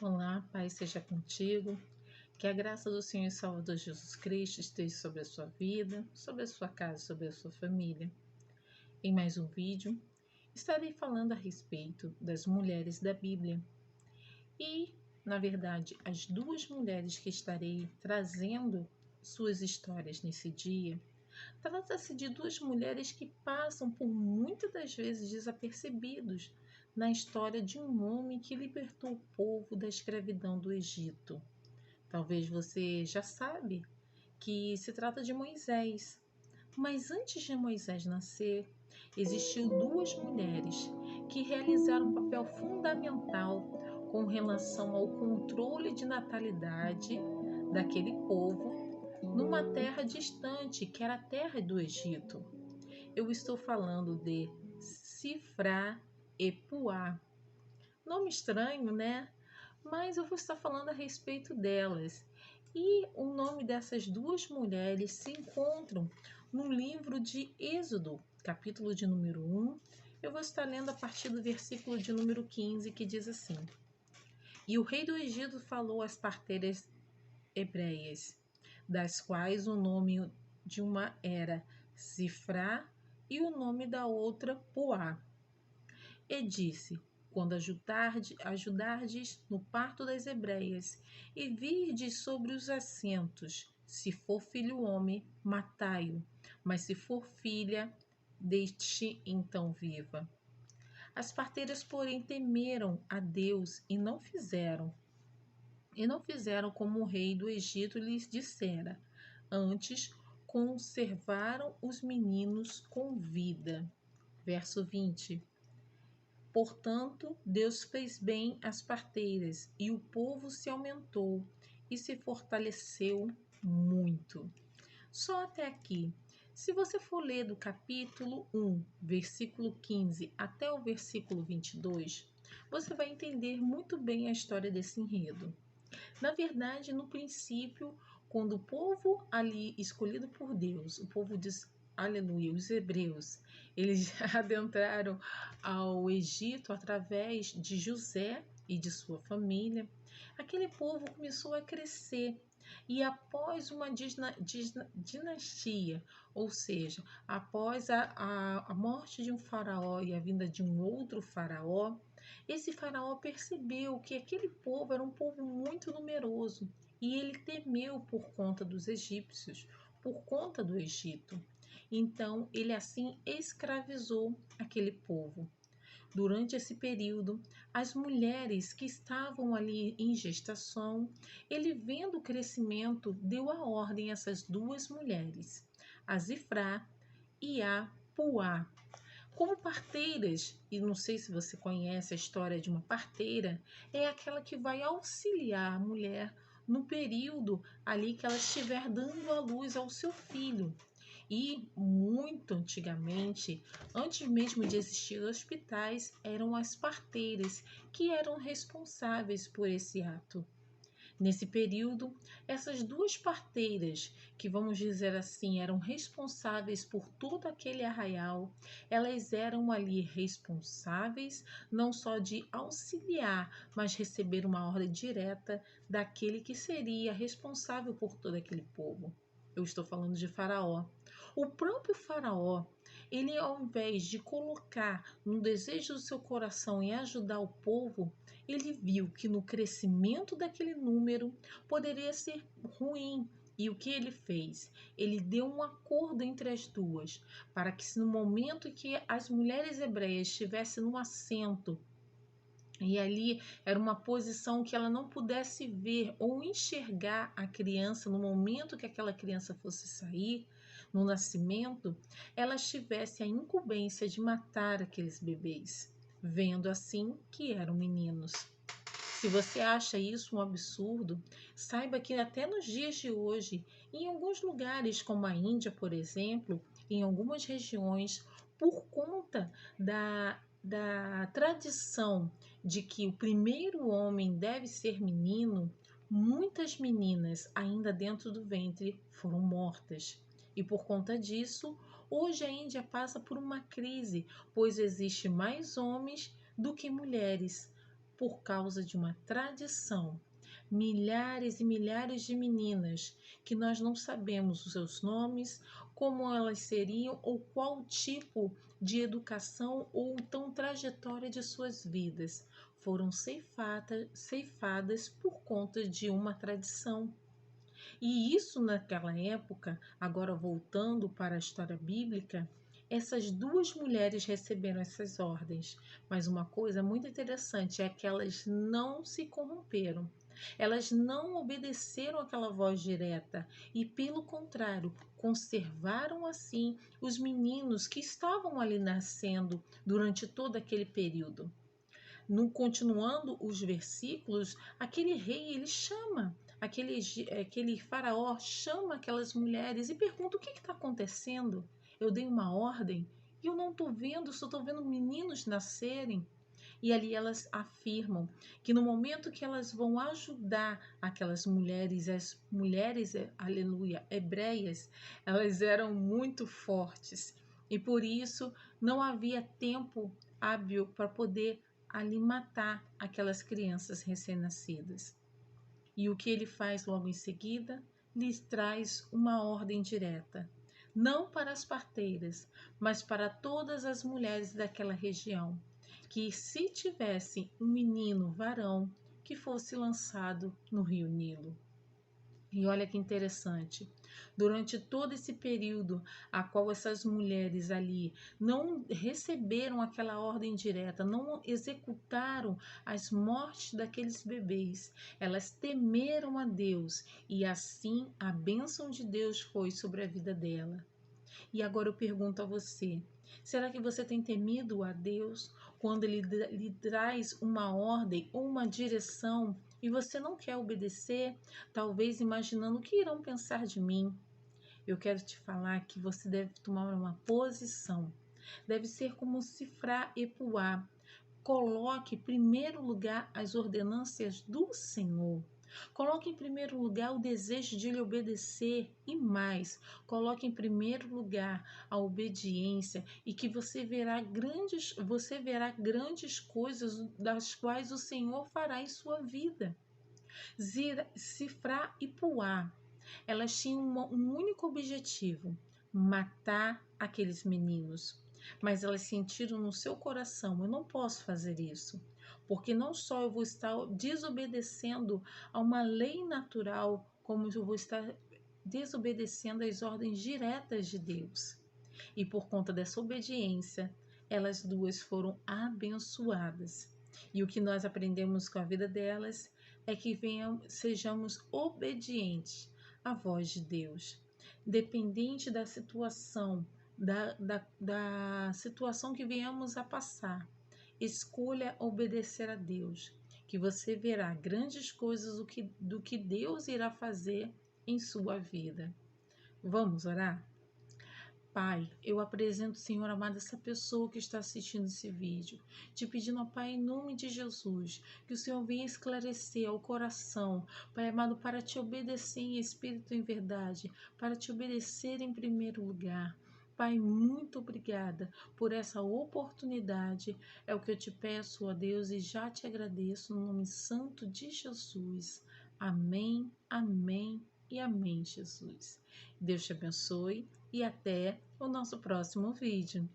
Olá, Pai seja contigo. Que a graça do Senhor e Salvador Jesus Cristo esteja sobre a sua vida, sobre a sua casa, sobre a sua família. Em mais um vídeo, estarei falando a respeito das mulheres da Bíblia. E, na verdade, as duas mulheres que estarei trazendo suas histórias nesse dia, trata-se de duas mulheres que passam por muitas das vezes desapercebidos na história de um homem que libertou o povo da escravidão do Egito. Talvez você já sabe que se trata de Moisés. Mas antes de Moisés nascer, existiu duas mulheres que realizaram um papel fundamental com relação ao controle de natalidade daquele povo numa terra distante, que era a terra do Egito. Eu estou falando de Sifrá e Puá. Nome estranho, né? Mas eu vou estar falando a respeito delas. E o nome dessas duas mulheres se encontram no livro de Êxodo, capítulo de número 1. Eu vou estar lendo a partir do versículo de número 15, que diz assim: E o rei do Egito falou às parteiras hebreias, das quais o nome de uma era Sifrá e o nome da outra Puá. E disse: Quando ajudardes no parto das hebreias, e virdes sobre os assentos, se for filho homem, matai-o, mas se for filha, deixe então viva. As parteiras, porém, temeram a Deus e não fizeram como o rei do Egito lhes dissera. Antes, conservaram os meninos com vida. Verso 20. Portanto, Deus fez bem às parteiras, e o povo se aumentou e se fortaleceu muito. Só até aqui. Se você for ler do capítulo 1, versículo 15 até o versículo 22, você vai entender muito bem a história desse enredo. Na verdade, no princípio, quando o povo ali escolhido por Deus, o povo diz aleluia, os hebreus, eles adentraram ao Egito através de José e de sua família. Aquele povo começou a crescer e após uma dinastia, ou seja, após a morte de um faraó e a vinda de um outro faraó, esse faraó percebeu que aquele povo era um povo muito numeroso e ele temeu por conta dos egípcios, por conta do Egito. Então, ele assim escravizou aquele povo. Durante esse período, as mulheres que estavam ali em gestação, ele vendo o crescimento, deu a ordem a essas duas mulheres, a Zifrá e a Puá, como parteiras. E não sei se você conhece a história de uma parteira, é aquela que vai auxiliar a mulher no período ali que ela estiver dando à luz ao seu filho. E muito antigamente, antes mesmo de existir hospitais, eram as parteiras que eram responsáveis por esse ato. Nesse período, essas duas parteiras, que vamos dizer assim, eram responsáveis por todo aquele arraial, elas eram ali responsáveis não só de auxiliar, mas receber uma ordem direta daquele que seria responsável por todo aquele povo. Eu estou falando de Faraó. O próprio Faraó, ele ao invés de colocar no desejo do seu coração em ajudar o povo, ele viu que no crescimento daquele número poderia ser ruim. E o que ele fez? Ele deu um acordo entre as duas, para que no momento que as mulheres hebreias estivessem no assento, e ali era uma posição que ela não pudesse ver ou enxergar a criança no momento que aquela criança fosse sair, no nascimento, ela tivesse a incumbência de matar aqueles bebês, vendo assim que eram meninos. Se você acha isso um absurdo, saiba que até nos dias de hoje, em alguns lugares como a Índia, por exemplo, em algumas regiões, por conta da tradição de que o primeiro homem deve ser menino, muitas meninas ainda dentro do ventre foram mortas. E por conta disso, hoje a Índia passa por uma crise, pois existe mais homens do que mulheres. por causa de uma tradição. Milhares e milhares de meninas que nós não sabemos os seus nomes, como elas seriam ou qual tipo de educação ou então trajetória de suas vidas foram ceifadas por conta de uma tradição. E isso naquela época, agora voltando para a história bíblica, essas duas mulheres receberam essas ordens. Mas uma coisa muito interessante é que elas não se corromperam. Elas não obedeceram aquela voz direta e, pelo contrário, conservaram assim os meninos que estavam ali nascendo durante todo aquele período. No continuando os versículos, aquele rei ele chama, aquele faraó chama aquelas mulheres e pergunta o que está acontecendo. Eu dei uma ordem e eu não estou vendo, só estou vendo meninos nascerem. E ali elas afirmam que no momento que elas vão ajudar aquelas mulheres, as mulheres, aleluia, hebreias, elas eram muito fortes e por isso não havia tempo hábil para poder ali matar aquelas crianças recém-nascidas. E o que ele faz logo em seguida? Lhes traz uma ordem direta, não para as parteiras, mas para todas as mulheres daquela região, que se tivesse um menino varão, que fosse lançado no rio Nilo. E olha que interessante, durante todo esse período a qual essas mulheres ali não receberam aquela ordem direta, não executaram as mortes daqueles bebês, elas temeram a Deus e assim a bênção de Deus foi sobre a vida dela. E agora eu pergunto a você, será que você tem temido a Deus quando Ele lhe traz uma ordem ou uma direção e você não quer obedecer, talvez imaginando o que irão pensar de mim? Eu quero te falar que você deve tomar uma posição. Deve ser como Sifrá e Puá. Coloque em primeiro lugar as ordenâncias do Senhor. Coloque em primeiro lugar o desejo de lhe obedecer e mais, coloque em primeiro lugar a obediência e que você verá grandes coisas das quais o Senhor fará em sua vida. Sifrá e Puá, elas tinham um único objetivo: matar aqueles meninos. Mas elas sentiram no seu coração: eu não posso fazer isso, porque não só eu vou estar desobedecendo a uma lei natural, como eu vou estar desobedecendo às ordens diretas de Deus. E por conta dessa obediência, elas duas foram abençoadas. E o que nós aprendemos com a vida delas é que sejamos obedientes à voz de Deus, dependente da situação, da situação que venhamos a passar. Escolha obedecer a Deus, que você verá grandes coisas do que Deus irá fazer em sua vida. Vamos orar? Pai, eu apresento, Senhor amado, essa pessoa que está assistindo esse vídeo, te pedindo, ó Pai, em nome de Jesus, que o Senhor venha esclarecer o coração, Pai amado, para te obedecer em espírito e em verdade, para te obedecer em primeiro lugar. Pai, muito obrigada por essa oportunidade. É o que eu te peço, ó Deus, e já te agradeço no nome santo de Jesus. Amém, amém e amém, Jesus. Deus te abençoe e até o nosso próximo vídeo.